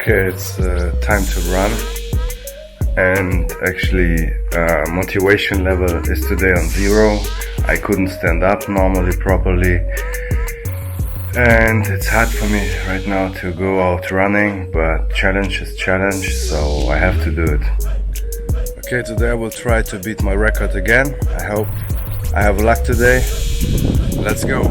Okay, it's time to run, and actually motivation level is today on 0. I couldn't stand up normally properly, and it's hard for me right now to go out running, but challenge is challenge, so I have to do it. Okay, today I will try to beat my record again. I hope I have luck today. Let's go.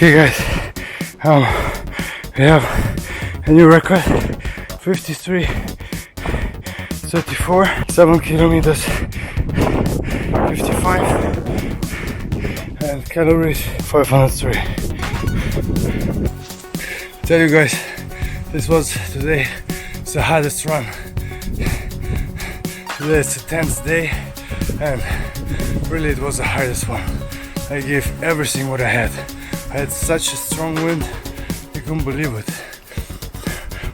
Okay guys, we have a new record, 53:34, 7 kilometers, 55, and calories 503. Tell you guys, this was today the hardest run. Today it's the 10th day, and really it was the hardest one. I gave everything what I had. I had such a strong wind, you couldn't believe it.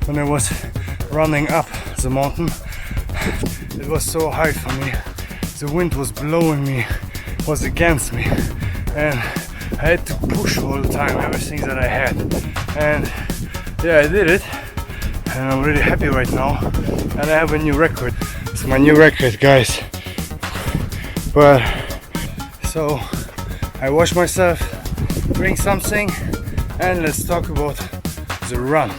When I was running up the mountain, it was so hard for me. The wind was blowing me, was against me, and I had to push all the time, everything that I had. And yeah, I did it, and I'm really happy right now. And I have a new record. It's my new record, guys. But so I wash myself, drink something, and let's talk about the run.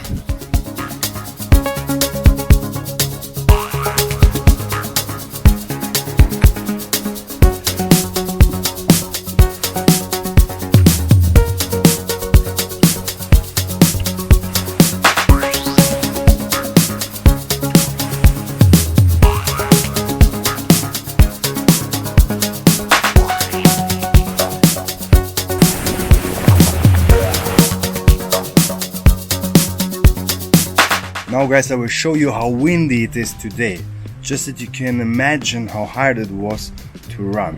Now guys, I will show you how windy it is today, just that you can imagine how hard it was to run.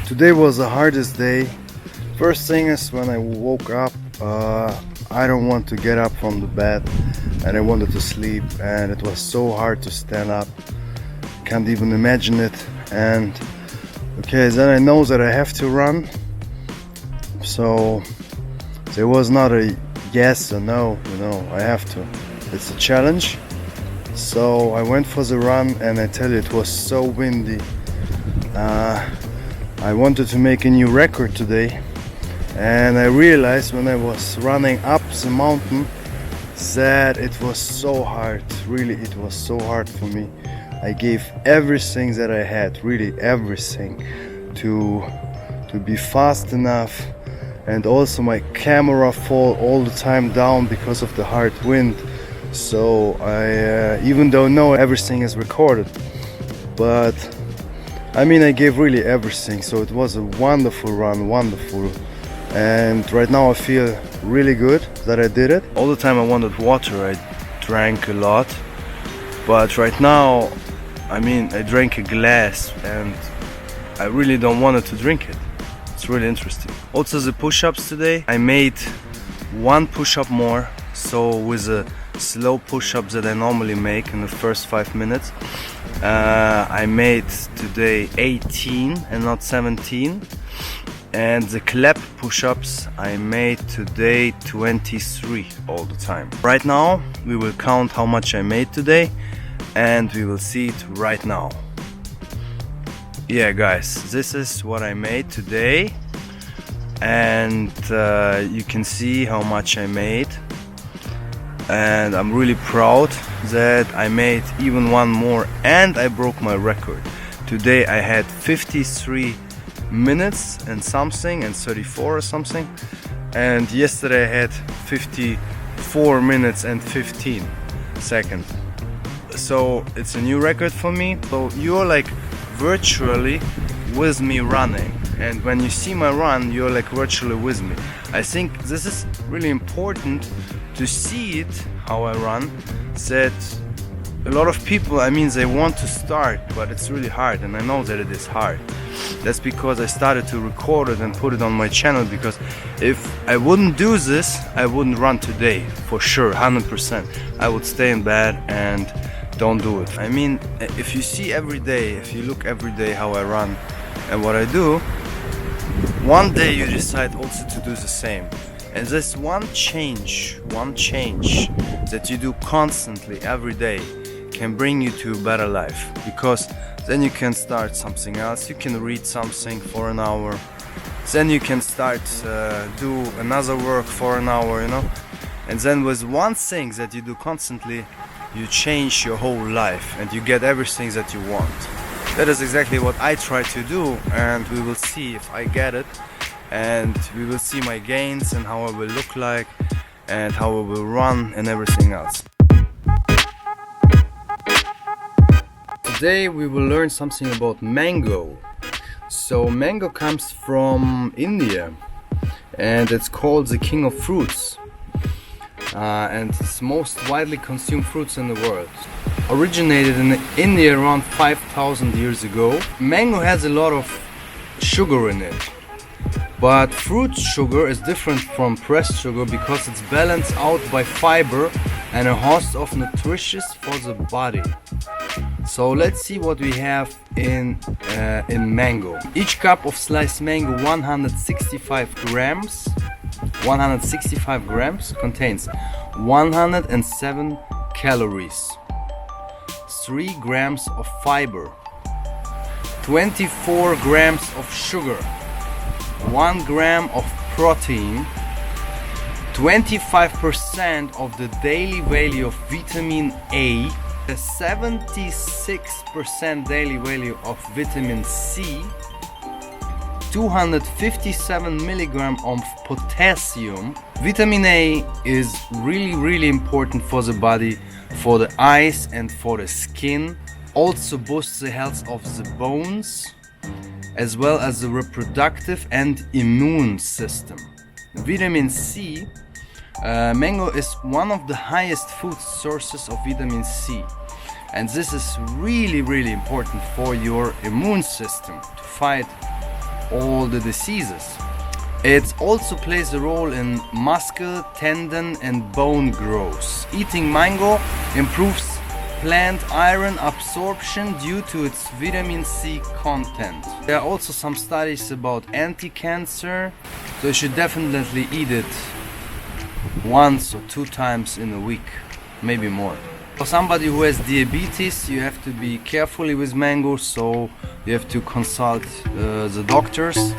Today was the hardest day. First thing is, when I woke up, I don't want to get up from the bed, and I wanted to sleep, and it was so hard to stand up. Can't even imagine it. And okay, then I know that I have to run. So there was not a yes or no, I have to. It's a challenge. So I went for the run, and I tell you, it was so windy. I wanted to make a new record today, and I realized when I was running up the mountain that it was so hard. Really, it was so hard for me. I gave everything that I had, really everything, to be fast enough. And also my camera fall all the time down because of the hard wind. So I even don't know everything is recorded, but I mean, I gave really everything. So it was a wonderful run, wonderful. And right now I feel really good that I did it. All the time I wanted water, I drank a lot, but right now, I mean, I drank a glass and I really don't want to drink it. It's really interesting. Also the push-ups today, I made one push-up more. So with the slow push-ups that I normally make in the first 5 minutes, I made today 18 and not 17. And the clap push-ups I made today 23 all the time. Right now we will count how much I made today, and we will see it right now. Yeah guys, this is what I made today, and you can see how much I made, and I'm really proud that I made even one more, and I broke my record. Today I had 53 minutes and something, and 34 or something, and yesterday I had 54 minutes and 15 seconds. So it's a new record for me. So you're like virtually with me running, and when you see my run, you're like virtually with me. I think this is really important to see it, how I run, that a lot of people, I mean, they want to start, but it's really hard, and I know that it is hard. That's because I started to record it and put it on my channel, because if I wouldn't do this, I wouldn't run today, for sure, 100%. I would stay in bed and don't do it. I mean, if you see every day, if you look every day how I run and what I do, one day you decide also to do the same. And this one change that you do constantly every day can bring you to a better life, because then you can start something else. You can read something for an hour, then you can start do another work for an hour, and then with one thing that you do constantly, you change your whole life and you get everything that you want. That is exactly what I try to do, and we will see if I get it. and we will see my gains and how I will look like and how I will run and everything else. Today we will learn something about mango. So mango comes from India and it's called the king of fruits, and it's most widely consumed fruits in the world. Originated in India around 5,000 years ago. Mango has a lot of sugar in it, but fruit sugar is different from pressed sugar because it's balanced out by fiber and a host of nutritious for the body. So let's see what we have in mango. Each cup of sliced mango, 165 grams, contains 107 calories, 3 grams of fiber, 24 grams of sugar, 1 gram of protein, 25% of the daily value of vitamin A, a 76% daily value of vitamin C, 257 milligram of potassium. Vitamin A is really important for the body, for the eyes and for the skin. Also boosts the health of the bones as well as the reproductive and immune system. Vitamin C, mango is one of the highest food sources of vitamin C, and this is really important for your immune system to fight all the diseases. It also plays a role in muscle, tendon and bone growth. Eating mango improves plant iron absorption due to its vitamin C content. There are also some studies about anti-cancer, so you should definitely eat it once or 2 times in a week, maybe more. For somebody who has diabetes, you have to be carefully with mango, so you have to consult the doctors.